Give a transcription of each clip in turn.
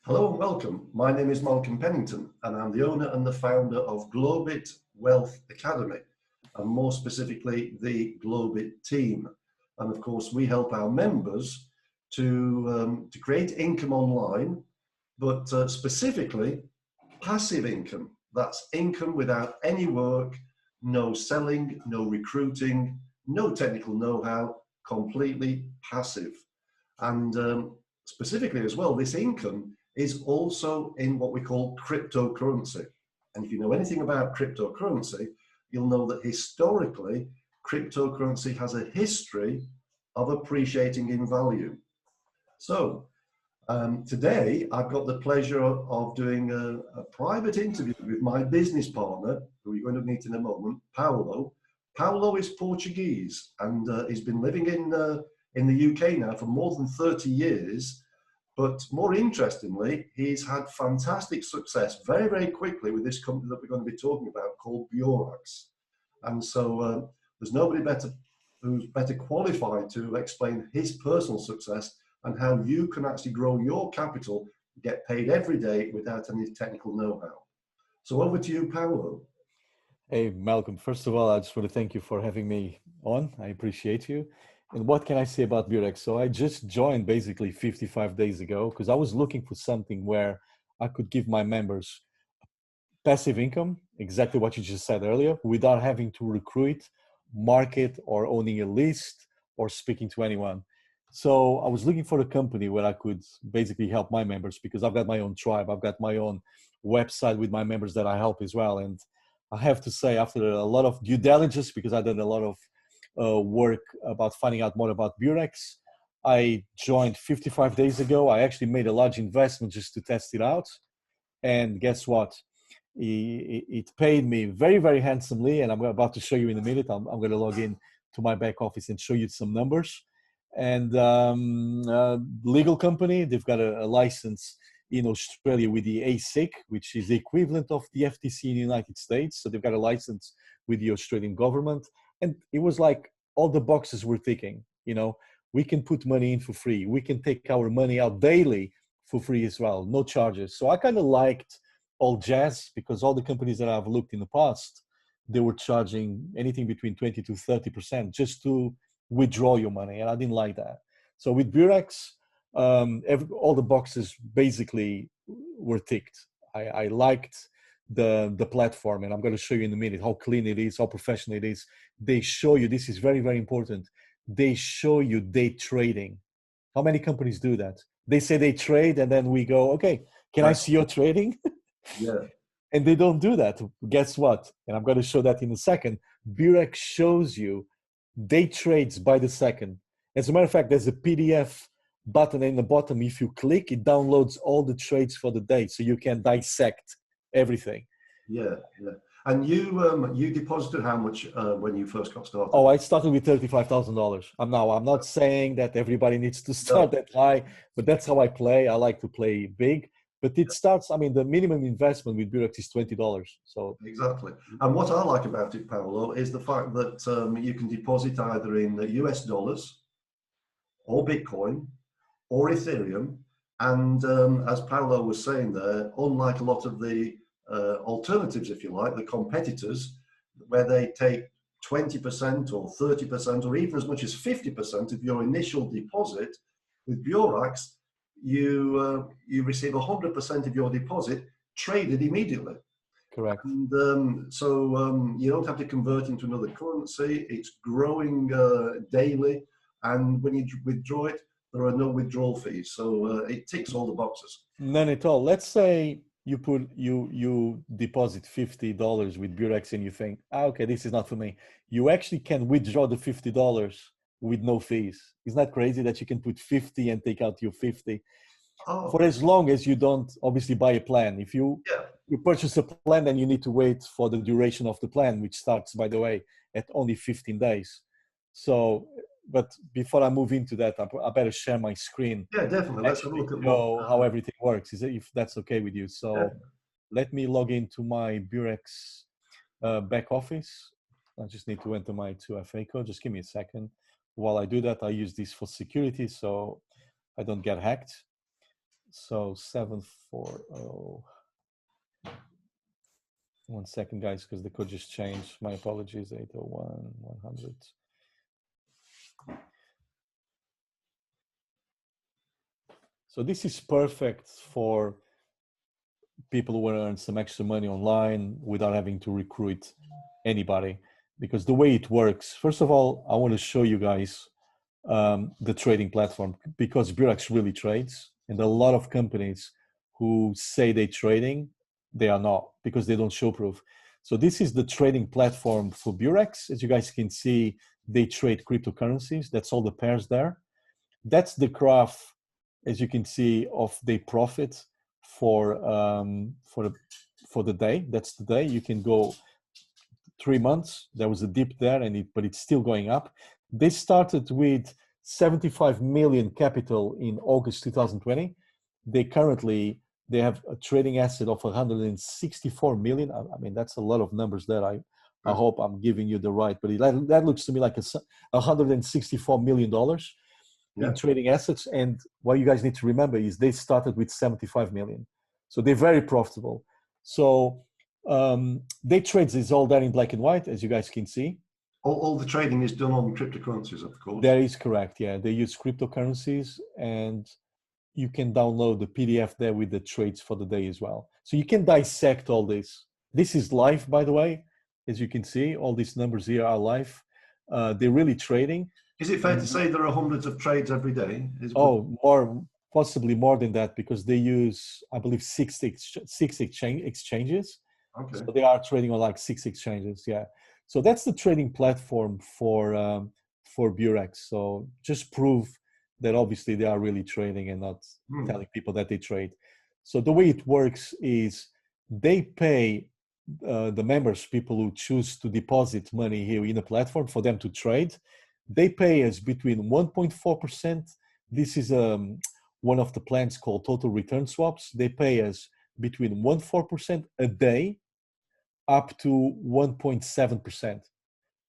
Hello and welcome. My name is Malcolm Pennington and I'm the owner and the founder of Globit Wealth Academy, and more specifically the Globit team. And of course we help our members to create income online, but specifically passive income. That's income without any work, no selling, no recruiting, no technical know-how, completely passive. And specifically as well, this income is also in what we call cryptocurrency. And if you know anything about cryptocurrency, you'll know that historically, cryptocurrency has a history of appreciating in value. So today, I've got the pleasure of doing a private interview with my business partner, who you're going to meet in a moment, Paulo. Paulo is Portuguese and he's been living in the UK now for more than 30 years. But more interestingly, he's had fantastic success very, very quickly with this company that we're going to be talking about called BEURAX. And so there's nobody better who's better qualified to explain his personal success and how you can actually grow your capital, get paid every day without any technical know-how. So over to you, Paolo. Hey, Malcolm. First of all, I just want to thank you for having me on. I appreciate you. And what can I say about BEURAX? So I just joined basically 55 days ago because I was looking for something where I could give my members passive income, exactly what you just said earlier, without having to recruit, market, or owning a list or speaking to anyone. So I was looking for a company where I could basically help my members because I've got my own tribe. I've got my own website with my members that I help as well. And I have to say, after a lot of due diligence, because I did a lot of work about finding out more about BEURAX, I joined 55 days ago. I actually made a large investment just to test it out. And guess what? It paid me very, very handsomely. And I'm about to show you in a minute. I'm going to log in to my back office and show you some numbers. And legal company, they've got a license in Australia with the ASIC, which is the equivalent of the FTC in the United States. So they've got a license with the Australian government. And it was like all the boxes were ticking. You know, we can put money in for free. We can take our money out daily for free as well, no charges. So I kind of liked all jazz because all the companies that I've looked in the past, they were charging anything between 20 to 30% just to withdraw your money. And I didn't like that. So with BEURAX, all the boxes basically were ticked. I liked the platform, and I'm going to show you in a minute how clean it is, how professional it is. They show you, this is very, very important. They show you day trading. How many companies do that? They say they trade, and then we go, okay, can I see your trading? Yeah. And they don't do that. Guess what? And I'm going to show that in a second. BEURAX shows you day trades by the second. As a matter of fact, there's a PDF button in the bottom. If you click, it downloads all the trades for the day, so you can dissect everything. Yeah, yeah. And you deposited how much when you first got started? Oh, I started with $35,000. I'm not saying that everybody needs to start that high, but that's how I play. I like to play big. But it starts, I mean, the minimum investment with BEURAX is $20. So exactly. And what I like about it, Paolo, is the fact that you can deposit either in US dollars or Bitcoin or Ethereum. And as Paolo was saying there, unlike a lot of the alternatives, if you like, the competitors, where they take 20% or 30% or even as much as 50% of your initial deposit, with BEURAX, you receive 100% of your deposit traded immediately. correct. And so you don't have to convert into another currency. It's growing daily. And when you withdraw it, there are no withdrawal fees. So it ticks all the boxes. None at all. Let's say you deposit $50 with BEURAX and you think, okay, this is not for me. You actually can withdraw the $50 with no fees. Isn't that crazy that you can put 50 and take out your 50 for as long as you don't obviously buy a plan? If you purchase a plan, then you need to wait for the duration of the plan, which starts, by the way, at only 15 days. So, but before I move into that, I better share my screen. Yeah, definitely. Let's have a look at how everything works. If that's okay with you. So let me log into my BEURAX back office. I just need to enter my 2FA code. Just give me a second. While I do that, I use this for security so I don't get hacked. So 740. 1 second, guys, because the code just changed. My apologies. 801 100. So this is perfect for people who want to earn some extra money online without having to recruit anybody. Because the way it works, first of all, I want to show you guys the trading platform, because BEURAX really trades, and a lot of companies who say they're trading, they are not, because they don't show proof. So this is the trading platform for BEURAX. As you guys can see, they trade cryptocurrencies. That's all the pairs there. That's the graph, as you can see, of the profit for the day. That's the day. You can go 3 months. There was a dip there, but it's still going up. They started with 75 million capital in August 2020. They have a trading asset of 164 million. I mean, that's a lot of numbers there. I hope I'm giving you the right, but that looks to me like $164 million in trading assets. And what you guys need to remember is they started with 75 million. So they're very profitable. So they trades is all there in black and white, as you guys can see. All the trading is done on cryptocurrencies, of course. That is correct. Yeah, they use cryptocurrencies, and you can download the PDF there with the trades for the day as well. So you can dissect all this. This is live, by the way. As you can see, all these numbers here are live. They're really trading. Is it fair to say there are hundreds of trades every day? Possibly more than that, because they use, I believe, six exchanges. Okay. So they are trading on like 6 exchanges. Yeah. So that's the trading platform for BEURAX. So just prove that obviously they are really trading and not telling people that they trade. So the way it works is they pay the members, people who choose to deposit money here in the platform for them to trade. They pay us between 1.4%. This is one of the plans called total return swaps. They pay us between 1.4% a day up to 1.7%,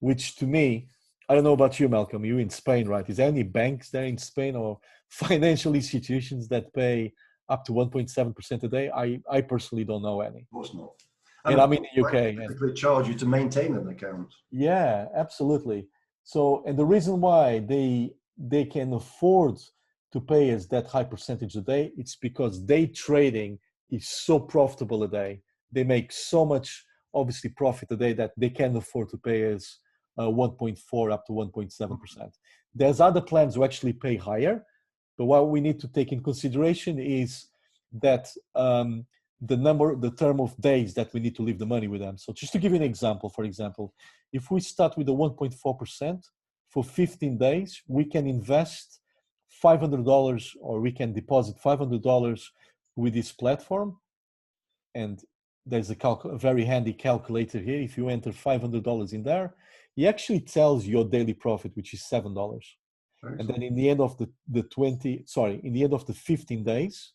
which to me, I don't know about you, Malcolm, you're in Spain, right? Is there any banks there in Spain or financial institutions that pay up to 1.7% a day? I personally don't know any. Of course not. And I'm in the UK. They charge you to maintain an account. Yeah, absolutely. So, and the reason why they can afford to pay us that high percentage a day, it's because day trading is so profitable a day. They make so much, obviously, profit a day that they can afford to pay us 1.4 up to 1.7%. There's other plans who actually pay higher, but what we need to take in consideration is that the term of days that we need to leave the money with them. So just to give you an example, for example, if we start with the 1.4% for 15 days, we can invest $500 or we can deposit $500 with this platform. And there's a very handy calculator here. If you enter $500 in there, it actually tells your daily profit, which is $7. Excellent. And then in the end of in the end of the 15 days,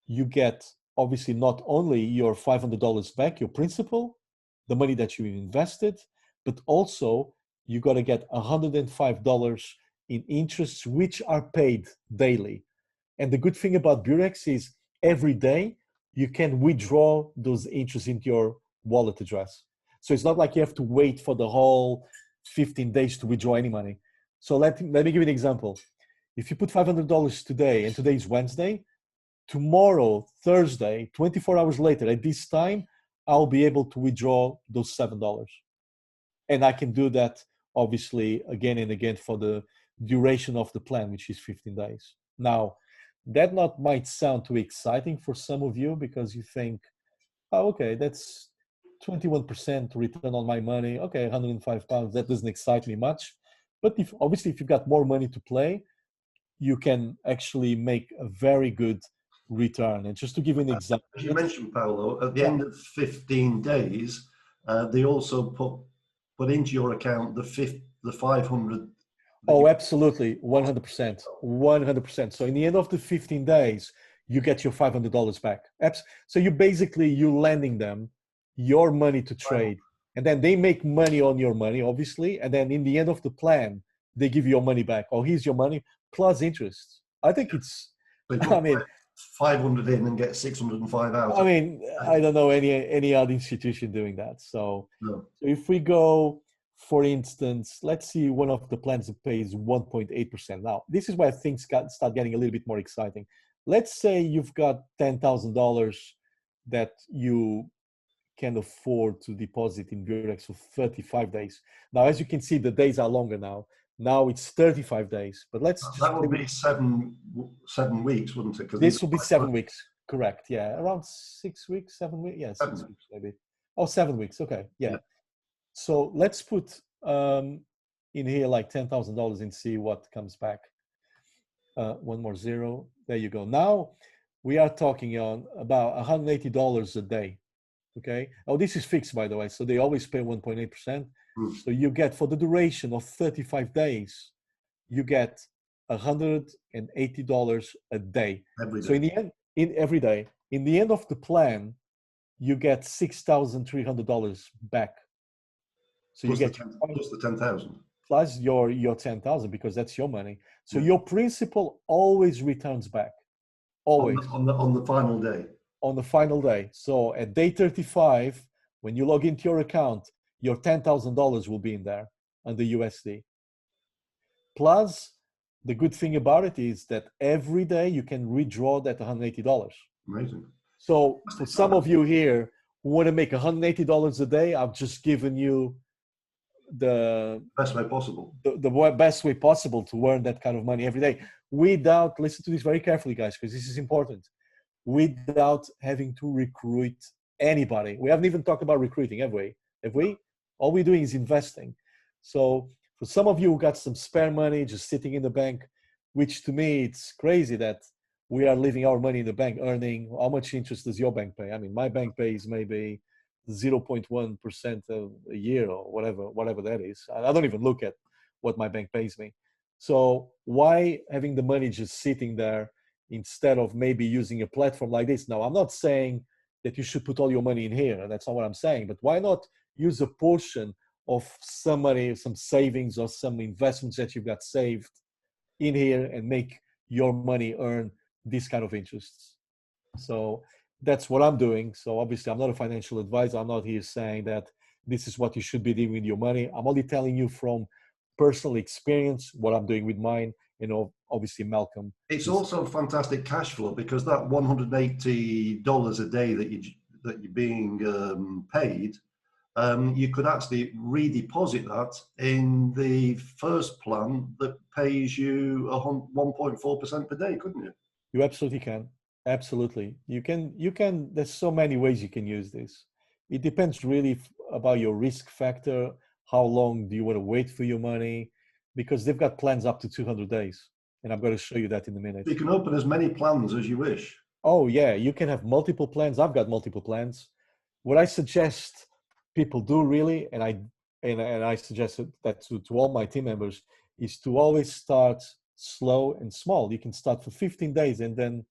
you get obviously not only your $500 back, your principal, the money that you invested, but also you got to get $105 in interests, which are paid daily. And the good thing about BEURAX is every day you can withdraw those interests into your wallet address. So it's not like you have to wait for the whole 15 days to withdraw any money. So let me give you an example. If you put $500 today, and today is Wednesday, tomorrow, Thursday, 24 hours later, at this time, I'll be able to withdraw those $7. And I can do that, obviously, again and again for the duration of the plan, which is 15 days. Now, that might sound too exciting for some of you because you think, oh, okay, that's 21% return on my money. Okay, £105, that doesn't excite me much. But if you've got more money to play, you can actually make a very good return. And just to give you an example. As you mentioned, Paolo, at the end of 15 days, they also put into your account the 500. Oh, absolutely. 100%. 100%. So in the end of the 15 days, you get your $500 back. So you're lending them your money to trade. And then they make money on your money, obviously. And then in the end of the plan, they give you your money back. Oh, here's your money plus interest. I think 500 in and get 605 out. I mean, I don't know any other institution doing that. So, No. so if we go, for instance, let's see one of the plans that pays 1.8%. Now, this is where things start getting a little bit more exciting. Let's say you've got $10,000 that you can afford to deposit in BEURAX for 35 days. Now, as you can see, the days are longer now. Now it's 35 days, but let's just that would be 7 weeks, wouldn't it? This will be 7 weeks, correct? Yeah, around 6 weeks, 7 weeks. Yeah, 6 weeks maybe. Oh, 7 weeks. Okay, yeah. So let's put in here like $10,000 and see what comes back. One more zero. There you go. Now we are talking on about $180 a day. Okay. Oh, this is fixed, by the way. So they always pay 1.8%. So you get, for the duration of 35 days, you get $180 a day. Every day. So in the end, every day, in the end of the plan, you get $6,300 back. So plus you get plus the 10,000. Plus your 10,000, because that's your money. So your principal always returns back. Always. On the final day. On the final day. So at day 35, when you log into your account, your $10,000 will be in there under USD. Plus, the good thing about it is that every day you can withdraw that $180. Amazing. So for some of you here who want to make $180 a day, I've just given you the best way possible. The best way possible to earn that kind of money every day without, listen to this very carefully, guys, because this is important, without having to recruit anybody. We haven't even talked about recruiting, have we? All we're doing is investing. So for some of you who got some spare money just sitting in the bank, which to me, it's crazy that we are leaving our money in the bank earning, how much interest does your bank pay? I mean, my bank pays maybe 0.1% a year or whatever that is. I don't even look at what my bank pays me. So why having the money just sitting there instead of maybe using a platform like this? Now, I'm not saying that you should put all your money in here. That's not what I'm saying. But why not use a portion of some money, some savings or some investments that you've got saved in here and make your money earn this kind of interests? So that's what I'm doing. So obviously I'm not a financial advisor. I'm not here saying that this is what you should be doing with your money. I'm only telling you from personal experience what I'm doing with mine. You know, obviously Malcolm. It's also fantastic cash flow, because that $180 a day that you're being paid, you could actually redeposit that in the first plan that pays you 1.4% per day, couldn't you? You absolutely can. Absolutely. You can, there's so many ways you can use this. It depends really about your risk factor. How long do you want to wait for your money? Because they've got plans up to 200 days. And I'm going to show you that in a minute. You can open as many plans as you wish. Oh yeah, you can have multiple plans. I've got multiple plans. What I suggest people do really, and I suggest that to all my team members, is to always start slow and small. You can start for 15 days and then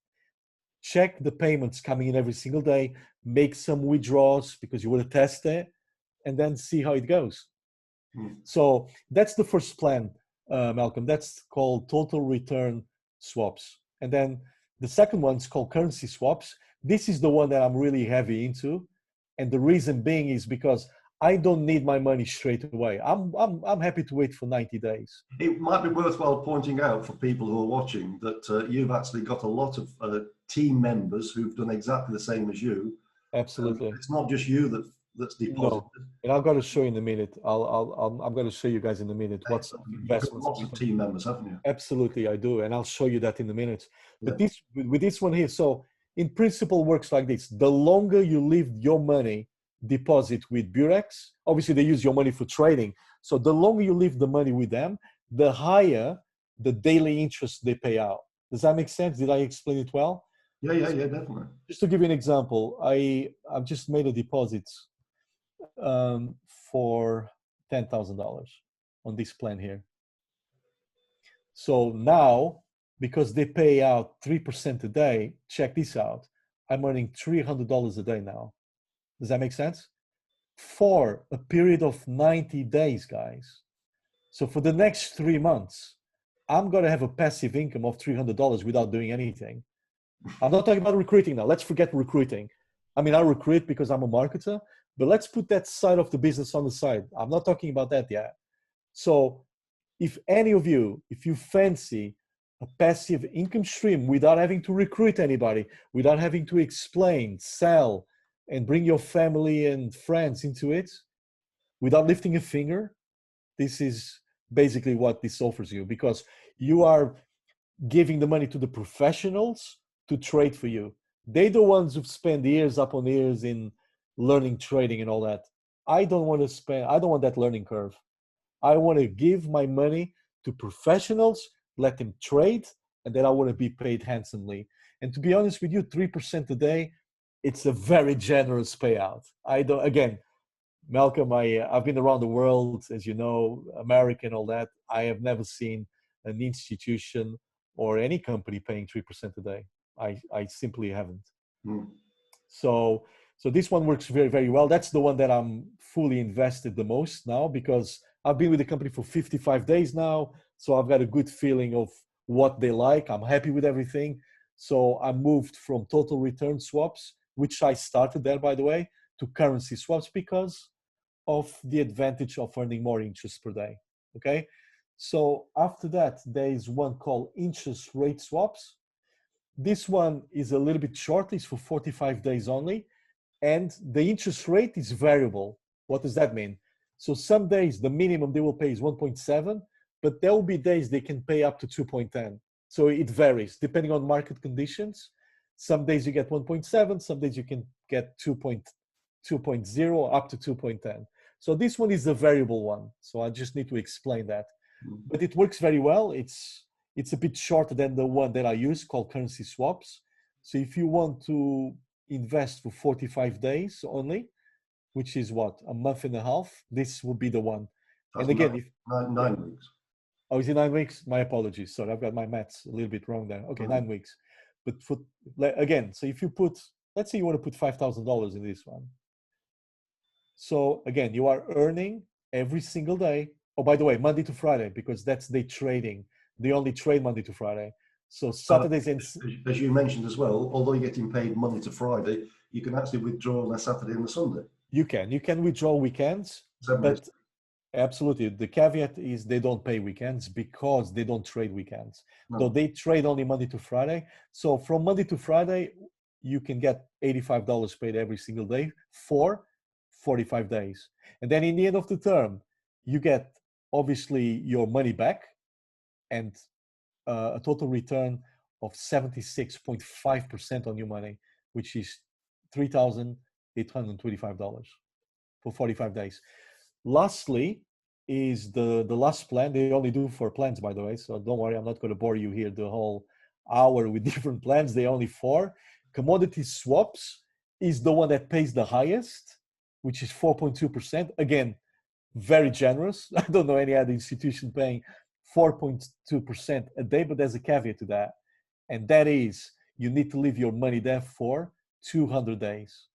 check the payments coming in every single day, make some withdrawals because you want to test it, and then see how it goes. So that's the first plan, Malcolm. That's called total return swaps. And then the second one's called currency swaps. This is the one that I'm really heavy into. And the reason being is because I don't need my money straight away. I'm happy to wait for 90 days. It might be worthwhile pointing out for people who are watching that you've actually got a lot of team members who've done exactly the same as you. Absolutely. It's not just you that's deposited. No. And I've got to show you in a minute. I'm going to show you guys in a minute what's investments. Lots of team members, haven't you? Absolutely, I do, and I'll show you that in a minute. Yeah. But with this one here, so in principle works like this: the longer you leave your money deposit with BEURAX, obviously they use your money for trading. So the longer you leave the money with them, the higher the daily interest they pay out. Does that make sense? Did I explain it well? Yeah, definitely. Just to give you an example, I've just made a deposit for $10,000 on this plan here. So now, because they pay out 3% a day, check this out, I'm earning $300 a day now. Does that make sense? For a period of 90 days, guys. So for the next 3 months, I'm going to have a passive income of $300 without doing anything. I'm not talking about recruiting now. Let's forget recruiting. I mean, I recruit because I'm a marketer, but let's put that side of the business on the side. I'm not talking about that yet. So if any of you, if you fancy a passive income stream without having to recruit anybody, without having to explain, sell, and bring your family and friends into it, without lifting a finger, this is basically what this offers you, because you are giving the money to the professionals to trade for you. They're the ones who've spent years upon years in learning trading and all that. I don't want that learning curve. I want to give my money to professionals, let them trade, and then I want to be paid handsomely. And to be honest with you, 3% a day, it's a very generous payout. I don't, again, Malcolm, I've been around the world, as you know, America and all that. I have never seen an institution or any company paying 3% a day. I simply haven't. Mm. So this one works very, very well. That's the one that I'm fully invested the most now, because I've been with the company for 55 days now. So I've got a good feeling of what they like. I'm happy with everything. So I moved from total return swaps, which I started there, by the way, to currency swaps because of the advantage of earning more interest per day. Okay. So after that, there is one called interest rate swaps. This one is a little bit short, it's for 45 days only. And the interest rate is variable. What does that mean? So some days the minimum they will pay is 1.7, but there will be days they can pay up to 2.10. So it varies depending on market conditions. Some days you get 1.7, some days you can get 2.0 up to 2.10. So this one is a variable one. So I just need to explain that. But it works very well. It's a bit shorter than the one that I use called currency swaps. So if you want to invest for 45 days only, which is what, a month and a half, this will be the one. That's and again, nine weeks. Oh, is it 9 weeks? My apologies. Sorry, I've got my maths a little bit wrong there. Okay, 9 weeks. But again, so if you put, let's say you want to put $5,000 in this one. So again, you are earning every single day. Oh, by the way, Monday to Friday, because that's day trading. They only trade Monday to Friday. So Saturdays and as you mentioned as well, although you're getting paid Monday to Friday, you can actually withdraw on a Saturday and a Sunday. You can withdraw weekends, but absolutely. The caveat is they don't pay weekends because they don't trade weekends. No. So they trade only Monday to Friday. So from Monday to Friday, you can get $85 paid every single day for 45 days. And then in the end of the term, you get obviously your money back and a total return of 76.5% on your money, which is $3,825 for 45 days. Lastly is the last plan. They only do 4 plans, by the way, so don't worry, I'm not going to bore you here the whole hour with different plans. They only 4. Commodity swaps is the one that pays the highest, which is 4.2%. Again, very generous. I don't know any other institution paying 4.2% a day, but there's a caveat to that. And that is you need to leave your money there for 200 days.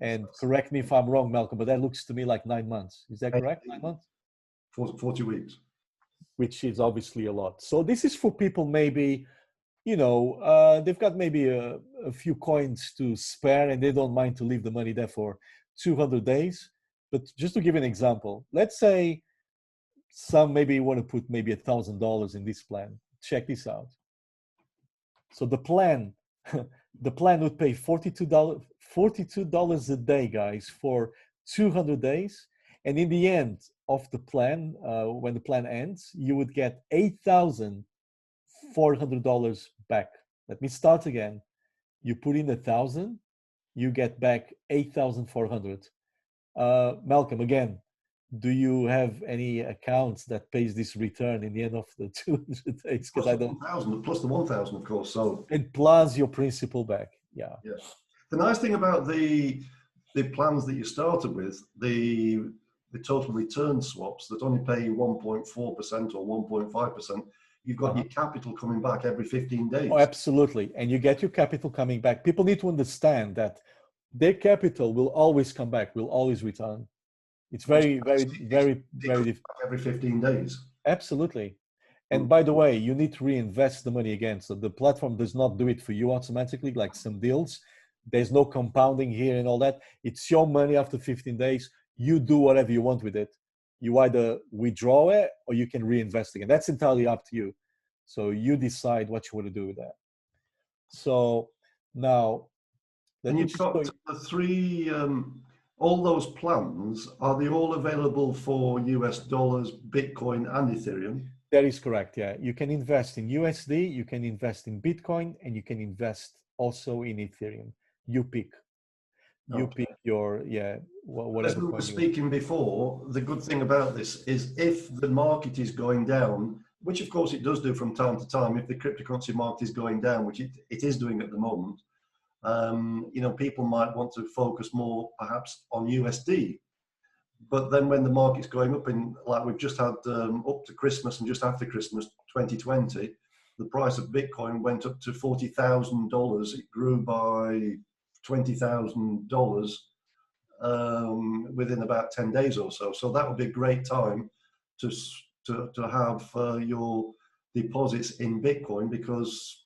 And correct me if I'm wrong, Malcolm, but that looks to me like 9 months. Is that correct? 9 months? 40 weeks. Which is obviously a lot. So this is for people maybe, they've got maybe a few coins to spare and they don't mind to leave the money there for 200 days. But just to give an example, let's say some maybe want to put maybe $1,000 in this plan. Check this out. So the plan would pay $42 a day, guys, for 200 days. And in the end of the plan, when the plan ends, you would get $8,400 back. Let me start again. You put in 1,000, you get back 8,400. Malcolm, again, do you have any accounts that pays this return in the end of the 200 days? Because I don't. 1,000 plus the 1,000, of course. So and plus your principal back. Yeah. Yes. The nice thing about the plans that you started with, the total return swaps that only pay 1.4% or 1.5%, you've got your capital coming back every 15 days. Oh, absolutely. And you get your capital coming back. People need to understand that their capital will always come back, will always return. It's very difficult. Every 15 days. Absolutely. And by the way, you need to reinvest the money again. So the platform does not do it for you automatically, like some deals. There's no compounding here and all that. It's your money after 15 days. You do whatever you want with it. You either withdraw it or you can reinvest again. That's entirely up to you. So you decide what you want to do with that. So now, And you've got the three, all those plans, are they all available for US dollars, Bitcoin, and Ethereum? That is correct, yeah. You can invest in USD, you can invest in Bitcoin, and you can invest also in Ethereum. You pick. You pick your, yeah, whatever. As we were speaking before, the good thing about this is if the market is going down, which of course it does do from time to time, if the cryptocurrency market is going down, which it is doing at the moment, you know, people might want to focus more perhaps on USD. But then when the market's going up, in like we've just had up to Christmas and just after Christmas 2020, the price of Bitcoin went up to $40,000. It grew by $20,000 within about 10 days or so. So that would be a great time to have your deposits in Bitcoin, because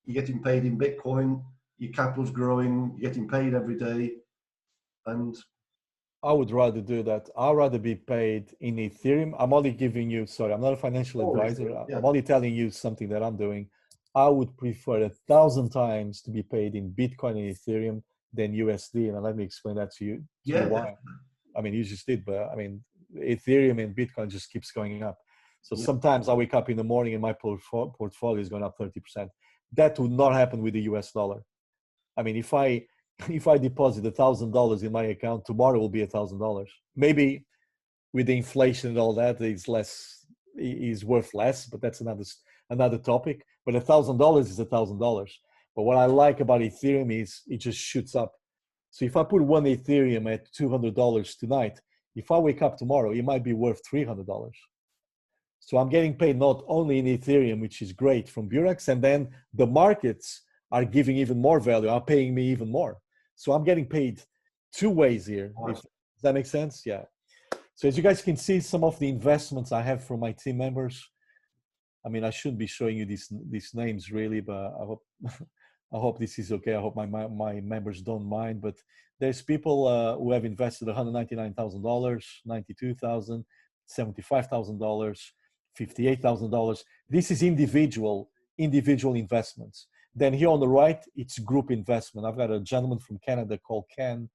you're getting paid in Bitcoin, your capital's growing, you're getting paid every day. And I would rather do that. I'd rather be paid in Ethereum. I'm only giving you, sorry, I'm not a financial advisor. Yeah. I'm only telling you something that I'm doing. I would prefer 1,000 times to be paid in Bitcoin and Ethereum than USD. And let me explain that to you. Yeah. Why. I mean, you just did, but I mean, Ethereum and Bitcoin just keeps going up. So sometimes I wake up in the morning and my portfolio is going up 30%. That would not happen with the US dollar. I mean, if I deposit $1,000 in my account, tomorrow will be $1,000. Maybe with the inflation and all that, is worth less, but that's another topic. But $1,000 is $1,000. But what I like about Ethereum is it just shoots up. So if I put one Ethereum at $200 tonight, if I wake up tomorrow, it might be worth $300. So I'm getting paid not only in Ethereum, which is great, from BEURAX, and then the markets are giving even more value, are paying me even more. So I'm getting paid two ways here. Does that make sense? Yeah. So as you guys can see, some of the investments I have from my team members. I mean, I shouldn't be showing you these names really, but I hope this is okay. I hope my members don't mind. But there's people who have invested $199,000, $92,000, $75,000, $58,000. This is individual investments. Then here on the right, it's group investment. I've got a gentleman from Canada called Ken,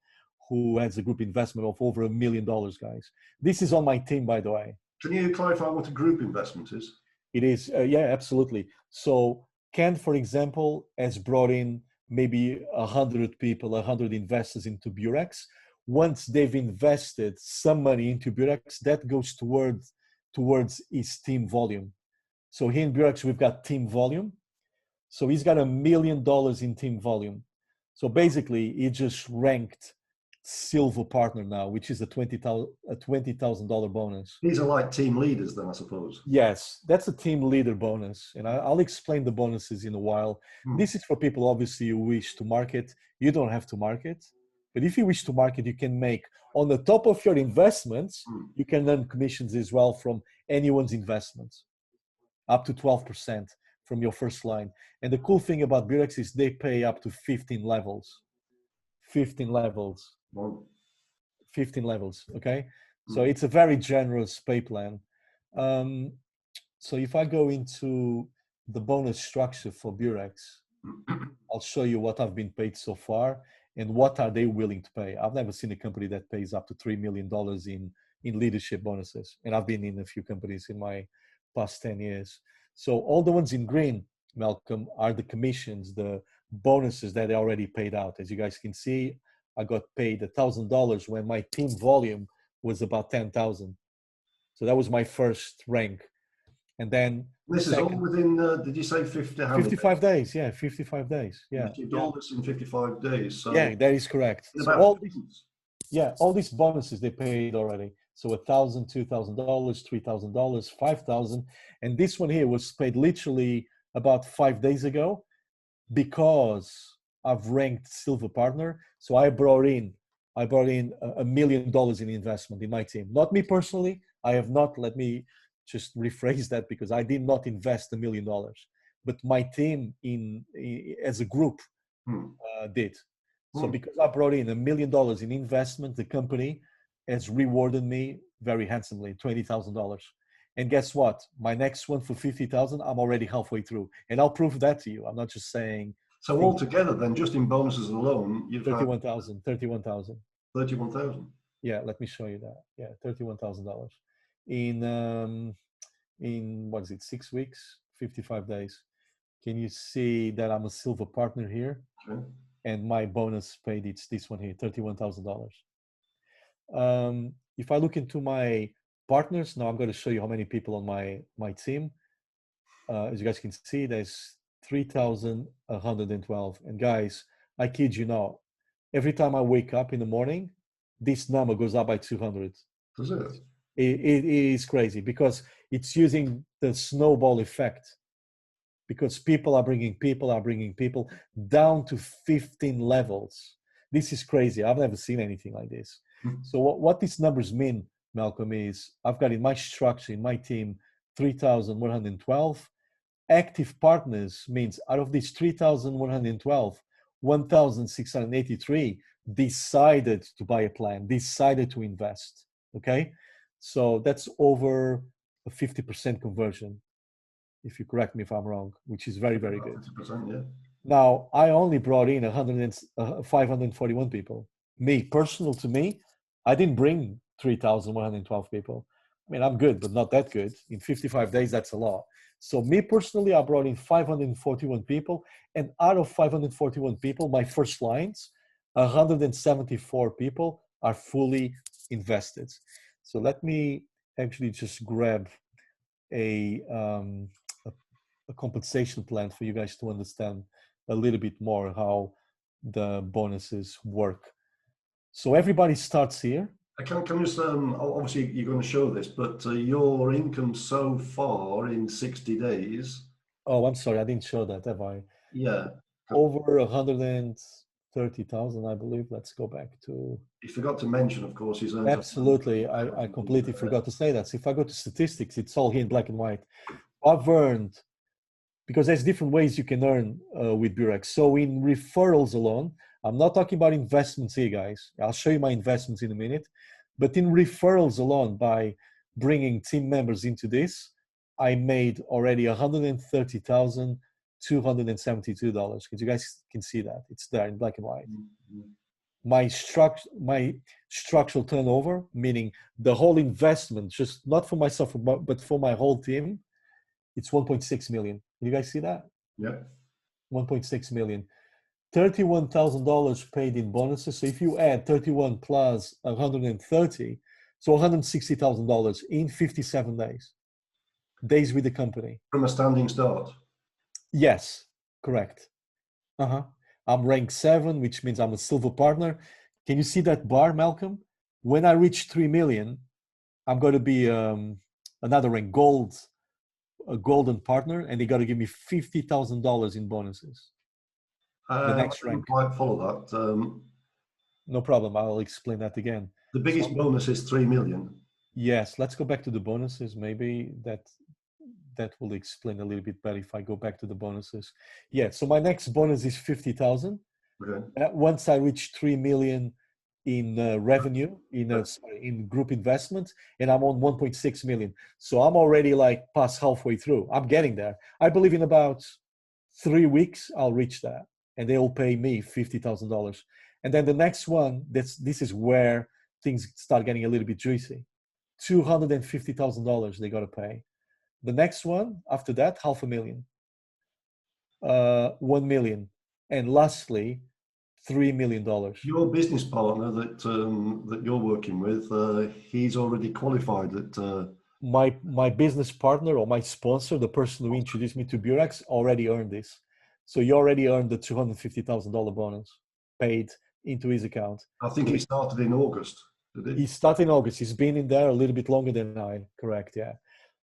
who has a group investment of over $1 million, guys. This is on my team, by the way. Can you clarify what a group investment is? It is, yeah, absolutely. So Ken, for example, has brought in maybe 100 people, 100 investors into BEURAX. Once they've invested some money into BEURAX, that goes towards his team volume. So here in BEURAX, we've got team volume. So he's got $1 million in team volume. So basically, he just ranked silver partner now, which is a $20,000 bonus. These are like team leaders then, I suppose. Yes, that's a team leader bonus. And I'll explain the bonuses in a while. This is for people, obviously, who wish to market. You don't have to market. But if you wish to market, you can make, on the top of your investments, you can earn commissions as well from anyone's investments, up to 12% from your first line. And the cool thing about BEURAX is they pay up to 15 levels. 15 levels. 15 levels, okay? So it's a very generous pay plan. So if I go into the bonus structure for BEURAX, I'll show you what I've been paid so far and what are they willing to pay. I've never seen a company that pays up to $3 million in leadership bonuses. And I've been in a few companies in my past 10 years. So all the ones in green, Malcolm, are the commissions, the bonuses that they already paid out. As you guys can see, I got paid $1,000 when my team volume was about 10,000. So that was my first rank. And then this is all within, did you say 55 days? Yeah, 55 days. Yeah. $50 in 55 days. So yeah, that is correct. So all these bonuses they paid already. So $1,000, $2,000, $3,000, $5,000. And this one here was paid literally about 5 days ago because I've ranked silver partner. So I brought in $1 million in investment in my team. Not me personally. I have not, let me just rephrase that, because I did not invest $1 million, but my team as a group did. So because I brought in $1 million in investment, the company has rewarded me very handsomely, $20,000. And guess what? My next one for 50,000, I'm already halfway through, and I'll prove that to you. I'm not just saying. So altogether, then, just in bonuses alone, you've 31,000. 31,000. Yeah, let me show you that. Yeah, $31,000 in what is it? 6 weeks, 55 days. Can you see that I'm a silver partner here? Okay. And my bonus paid, it's this one here, $31,000. If I look into my partners, now I'm going to show you how many people on my team. As you guys can see, there's 3,112. And guys, I kid you not, every time I wake up in the morning, this number goes up by 200. Does it? It is crazy, because it's using the snowball effect, because people are bringing people down to 15 levels. This is crazy. I've never seen anything like this. So what these numbers mean, Malcolm, is I've got in my structure, in my team, 3,112. Active partners means out of these 3,112, 1,683 decided to buy a plan, decided to invest, okay? So that's over a 50% conversion, if you correct me if I'm wrong, which is very, very good. 50%, yeah. Now, I only brought in 541 people. Personal to me, I didn't bring 3,112 people. I mean, I'm good, but not that good. In 55 days, that's a lot. So me personally, I brought in 541 people. And out of 541 people, my first lines, 174 people are fully invested. So let me actually just grab a compensation plan for you guys to understand a little bit more how the bonuses work. So everybody starts here. Can you just, obviously you're going to show this, but your income so far in 60 days. Oh, I'm sorry, I didn't show that, have I? Yeah. Over 130,000, I believe. Let's go back to. You forgot to mention, of course, he's earned. Absolutely, I completely forgot to say that. So if I go to statistics, it's all here in black and white. I've earned, because there's different ways you can earn with BEURAX. So in referrals alone, I'm not talking about investments here, guys. I'll show you my investments in a minute. But in referrals alone, by bringing team members into this, I made already $130,272. Because you guys can see that. It's there in black and white. My structural turnover, meaning the whole investment, just not for myself, but for my whole team, it's 1.6 million. You guys see that? Yeah. 1.6 million. $31,000 paid in bonuses. So if you add 31 plus 130, so $160,000 in 57 days with the company. From a standing start. Yes, correct. I'm ranked 7, which means I'm a silver partner. Can you see that bar, Malcolm? When I reach 3 million, I'm going to be another rank, gold, a golden partner, and they got to give me $50,000 in bonuses. The next rank. I didn't quite follow that. No problem. I'll explain that again. The biggest bonus is 3 million. Yes, let's go back to the bonuses. Maybe that will explain a little bit better if I go back to the bonuses. Yeah, so my next bonus is 50,000. Okay. Once I reach 3 million in revenue, in group investment, and I'm on 1.6 million. So I'm already like past halfway through. I'm getting there. I believe in about 3 weeks, I'll reach that. And they'll pay me $50,000. And then the next one, this is where things start getting a little bit juicy. $250,000 they got to pay. The next one, after that, $500,000. 1 million. And lastly, $3 million. Your business partner that you're working with, he's already qualified at... My business partner or my sponsor, the person who introduced me to BEURAX, already earned this. So he already earned the $250,000 bonus paid into his account. I think he started in August, did he? He started in August. He's been in there a little bit longer than I, correct, yeah.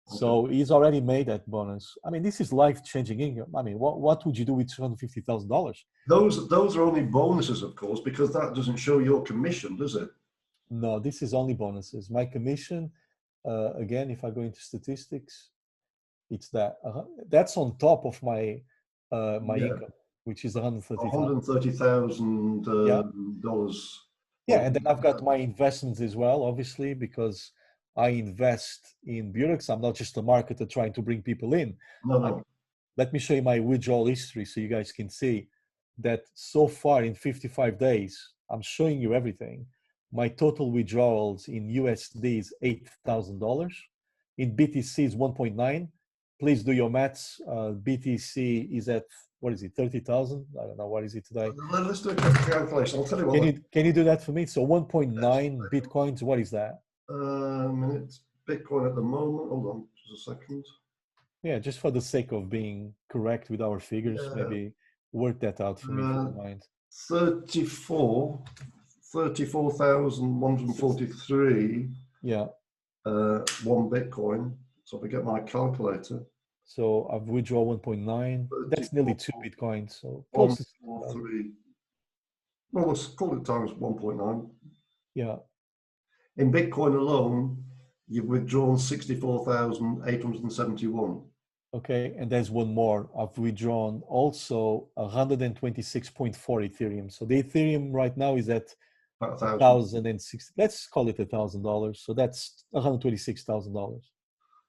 Okay. So he's already made that bonus. I mean, this is life-changing income. I mean, what would you do with $250,000? Those are only bonuses, of course, because that doesn't show your commission, does it? No, this is only bonuses. My commission Again, if I go into statistics, it's that. That's on top of my my Yeah, income, which is 130,000. $130,000 Yeah, dollars. yeah, and then I've got my investments as well, obviously, because I invest in BEURAX. I'm not just a marketer trying to bring people in. No, I no. Let me show you my withdrawal history so you guys can see that so far in 55 days, I'm showing you everything. My total withdrawals in USD is $8,000. In BTC is 1.9. Please do your maths. BTC is at, what is it, 30,000? I don't know, what is it today? Let's do a quick calculation. I'll tell you what. Can you do that for me? So 1.9 Bitcoins, what is that? Minute. Bitcoin at the moment. Hold on just a second. Yeah, just for the sake of being correct with our figures, maybe work that out for me if you don't mind. 34,143. Yeah. One Bitcoin. So if I get my calculator. So I've withdrawn 1.9. That's nearly 2 Bitcoins. So close to 143. Well, let's call it times 1.9. Yeah. In Bitcoin alone, you've withdrawn 64,871. Okay, and there's one more. I've withdrawn also 126.4 Ethereum. So the Ethereum right now is at About 1,000. 1,060. Let's call it $1,000. So that's $126,000.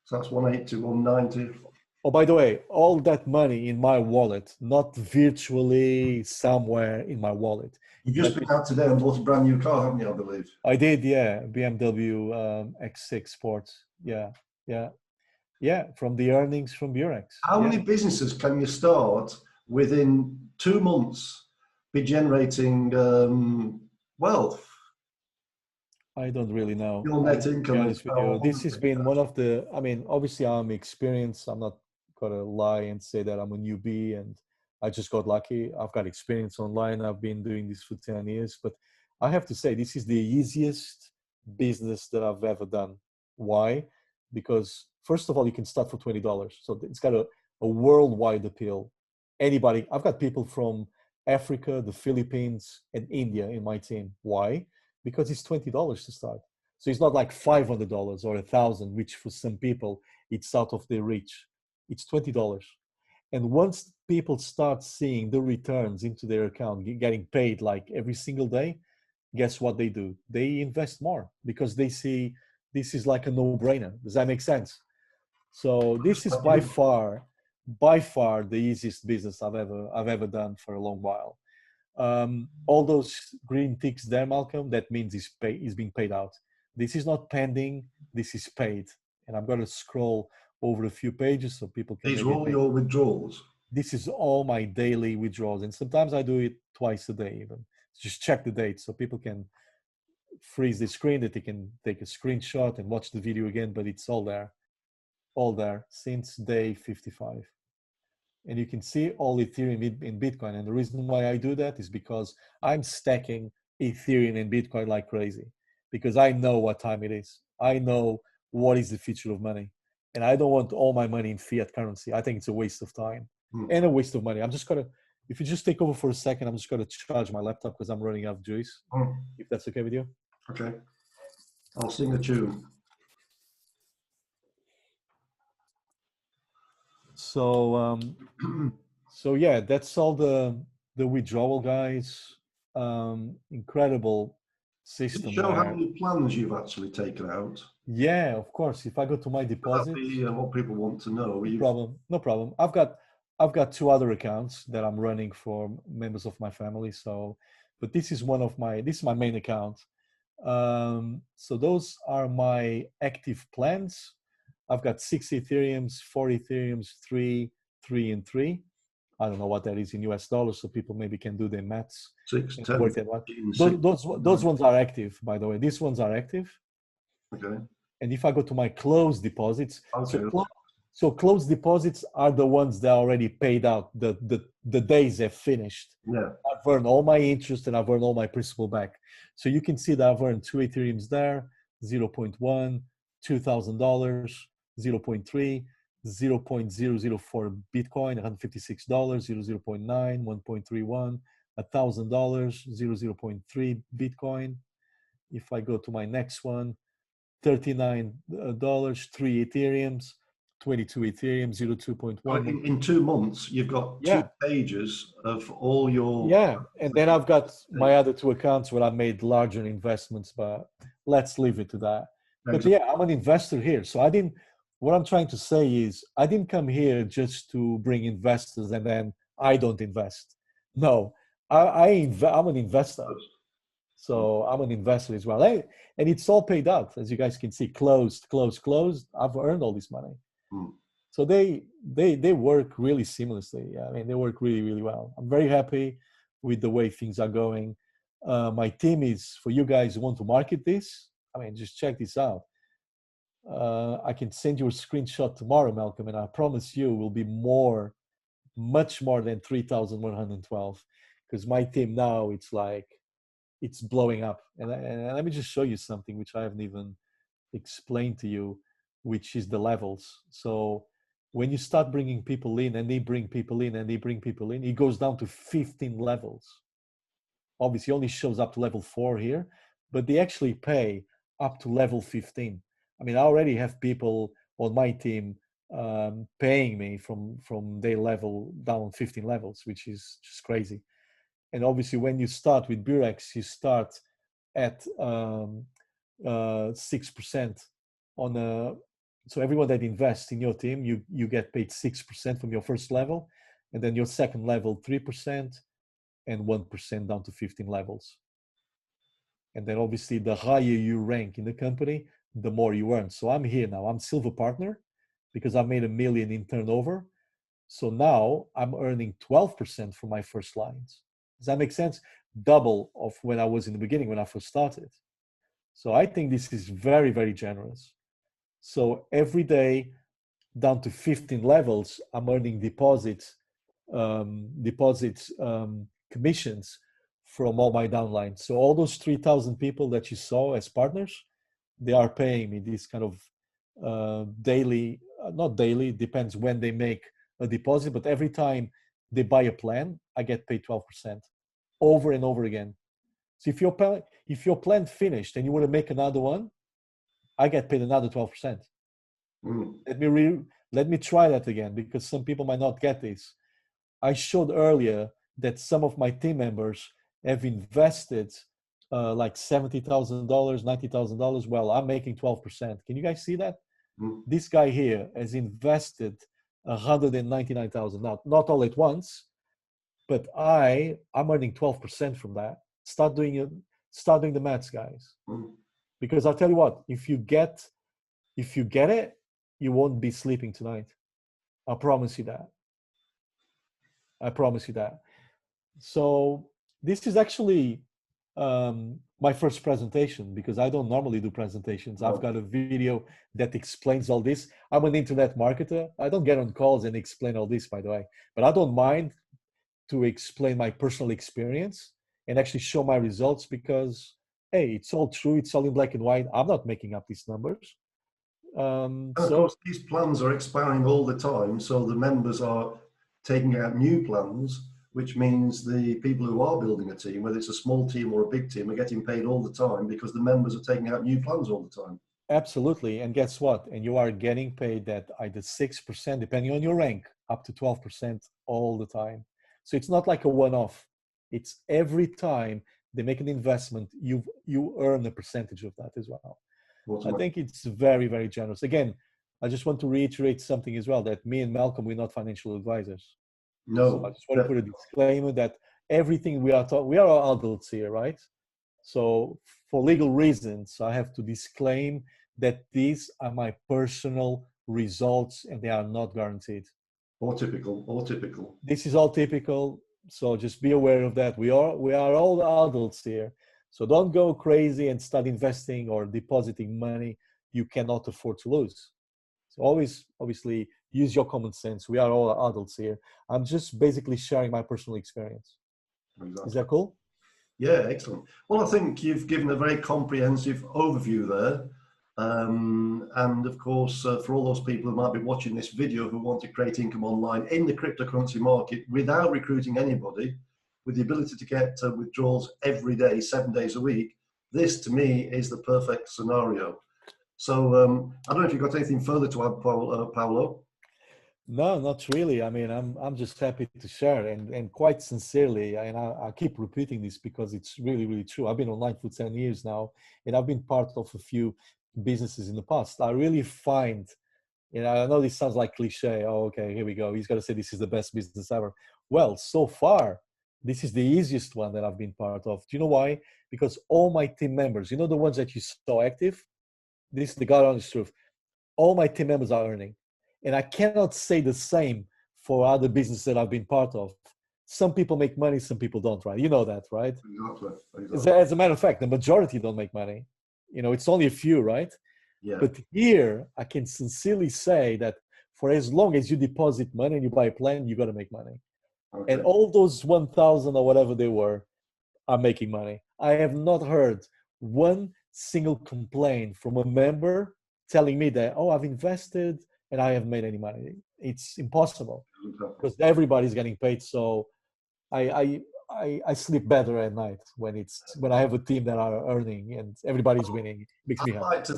So that's 180, 190. Oh, by the way, all that money in my wallet, not virtually somewhere in my wallet. You've just been out today and bought a brand new car, haven't you, I believe? I did, yeah. BMW X6 Sports. Yeah, yeah, yeah. From the earnings from BEURAX. How many businesses can you start within 2 months be generating wealth? I don't really know. Your net To be income is honest with you, this has been one 100,000. of the. I mean, obviously, I'm experienced. I'm not gonna lie and say that I'm a newbie and I just got lucky. I've got experience online. I've been doing this for 10 years, but I have to say this is the easiest business that I've ever done. Why? Because first of all, you can start for $20, so it's got a worldwide appeal. Anybody. I've got people from Africa, the Philippines, and India in my team. Why? Because it's $20 to start. So it's not like $500 or 1,000, which for some people it's out of their reach. It's $20. And once people start seeing the returns into their account, getting paid like every single day, guess what they do? They invest more because they see this is like a no-brainer. Does that make sense? So this is by far the easiest business I've ever done for a long while. All those green ticks there, Malcolm, that means is being paid out. This is not pending, this is paid. And I'm going to scroll over a few pages so people can These are maybe all your withdrawals. This is all my daily withdrawals. And sometimes I do it twice a day even. Just check the date so people can freeze the screen, that they can take a screenshot and watch the video again, but it's all there since day 55. And you can see all Ethereum in Bitcoin. And the reason why I do that is because I'm stacking Ethereum and Bitcoin like crazy, because I know what time it is. I know what is the future of money. And I don't want all my money in fiat currency. I think it's a waste of time and a waste of money. I'm just going to, if you just take over for a second, I'm just going to charge my laptop because I'm running out of juice, if that's okay with you. Okay. I'll sing a tune. So, so yeah, that's all the withdrawal, guys. Incredible system. Can you show how many plans you've actually taken out? Yeah, of course. If I go to my deposits, that'd be what people want to know. No problem. I've got 2 other accounts that I'm running for members of my family. So, but this is this is my main account. So those are my active plans. I've got 6 Ethereums, 4 Ethereums, 3, 3, and 3. I don't know what that is in US dollars, so people maybe can do their maths. 6, 10, work that one. Those ones are active, by the way. These ones are active. Okay. And if I go to my closed deposits, okay. So closed deposits are the ones that are already paid out. The days have finished. Yeah. I've earned all my interest and I've earned all my principal back. So you can see that I've earned 2 Ethereums there, 0.1, $2,000, 0.3, 0.004 Bitcoin, $156, 0.9, 1.31, $1,000, 0.3 Bitcoin. If I go to my next one, $39, 3 Ethereums, 22 Ethereum, So 0.2.1. in 2 months, you've got two Yeah, pages of all your. yeah. And then I've got my other two accounts where I made larger investments, but let's leave it to that. But yeah, I'm an investor here. So what I'm trying to say is I didn't come here just to bring investors and then I don't invest. No, I'm an investor. So I'm an investor as well. And it's all paid out, as you guys can see, closed. I've earned all this money. So they work really seamlessly. I mean, they work really, really well. I'm very happy with the way things are going. My team is, for you guys who want to market this, I mean, just check this out. I can send you a screenshot tomorrow, Malcolm, and I promise you will be much more than 3,112. Because my team now, it's blowing up. And let me just show you something which I haven't even explained to you, which is the levels. So when you start bringing people in and they bring people in and they bring people in, it goes down to 15 levels. Obviously only shows up to level 4 here, but they actually pay up to level 15. I mean, I already have people on my team paying me from their level down 15 levels, which is just crazy. And obviously when you start with BEURAX, you start at 6% on a, so everyone that invests in your team, you get paid 6% from your first level, and then your second level 3%, and 1% down to 15 levels. And then obviously the higher you rank in the company, the more you earn. So I'm here now, I'm silver partner because I made $1 million in turnover. So now I'm earning 12% for my first lines. Does that make sense? Double of when I was in the beginning when I first started. So I think this is very, very generous. So every day down to 15 levels, I'm earning deposits, commissions from all my downlines. So all those 3,000 people that you saw as partners, they are paying me this kind of daily, not daily, depends when they make a deposit, but every time they buy a plan, I get paid 12% over and over again. So if your plan finished and you want to make another one, I get paid another 12%. Let me try that again, because some people might not get this. I showed earlier that some of my team members have invested like $70,000, $90,000. Well, I'm making 12%. Can you guys see that? This guy here has invested 199,000. Now, not all at once, but I'm earning 12% from that. Start doing the maths, guys. Because I'll tell you what, if you get it, you won't be sleeping tonight. I promise you that. I promise you that. So this is actually my first presentation, because I don't normally do presentations. I've got a video that explains all this. I'm an internet marketer. I don't get on calls and explain all this, by the way, but I don't mind to explain my personal experience and actually show my results, because, hey, it's all true. It's all in black and white. I'm not making up these numbers. And of course, these plans are expiring all the time. So the members are taking out new plans, which means the people who are building a team, whether it's a small team or a big team, are getting paid all the time because the members are taking out new plans all the time. Absolutely. And guess what? And you are getting paid that either 6%, depending on your rank, up to 12% all the time. So it's not like a one-off. It's every time they make an investment, you earn a percentage of that as well. I think it's very, very generous. Again, I just want to reiterate something as well, that me and Malcolm, we're not financial advisors. No. So I just want to put a disclaimer that everything we are all adults here, right? So for legal reasons, I have to disclaim that these are my personal results and they are not guaranteed. Or typical. This is all typical. So just be aware of that. We are all adults here. So don't go crazy and start investing or depositing money you cannot afford to lose. So always, obviously, use your common sense. We are all adults here. I'm just basically sharing my personal experience. Exactly. Is that cool? Yeah, excellent. Well, I think you've given a very comprehensive overview there. And of course, for all those people who might be watching this video who want to create income online in the cryptocurrency market without recruiting anybody, with the ability to get withdrawals every day, 7 days a week, this to me is the perfect scenario. So I don't know if you've got anything further to add, Paolo. No, not really. I mean, I'm just happy to share, and quite sincerely, and I keep repeating this because it's really, really true. I've been online for 10 years now, and I've been part of a few businesses in the past. I really find, I know this sounds like cliche. Oh, okay, here we go. He's got to say this is the best business ever. Well, so far, this is the easiest one that I've been part of. Do you know why? Because all my team members, the ones that you saw active, this is the God honest truth, all my team members are earning. And I cannot say the same for other businesses that I've been part of. Some people make money, some people don't, right? You know that, right? Exactly. As a matter of fact, the majority don't make money. It's only a few, right? Yeah. But here, I can sincerely say that for as long as you deposit money and you buy a plan, you got to make money. Okay. And all those 1,000 or whatever they were are making money. I have not heard one single complaint from a member telling me that, oh, I've invested and I haven't made any money. It's impossible because everybody's getting paid. So I sleep better at night when I have a team that are earning and everybody's winning. It makes me I'd happy. like to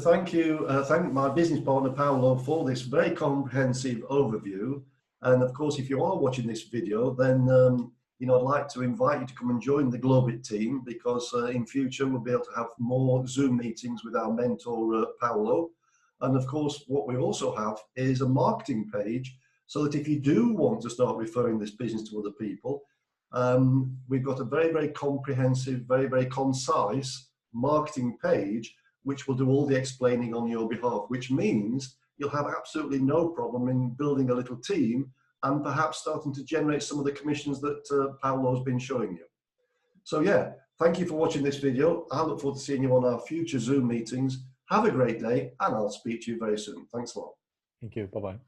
thank my business partner Paolo for this very comprehensive overview. And of course, if you are watching this video, then I'd like to invite you to come and join the Globit team, because in future we'll be able to have more Zoom meetings with our mentor Paolo. And of course, what we also have is a marketing page, so that if you do want to start referring this business to other people, we've got a very, very comprehensive, very, very concise marketing page, which will do all the explaining on your behalf, which means you'll have absolutely no problem in building a little team and perhaps starting to generate some of the commissions that Paolo's been showing you. So yeah, thank you for watching this video. I look forward to seeing you on our future Zoom meetings. Have a great day, and I'll speak to you very soon. Thanks a lot. Thank you. Bye-bye.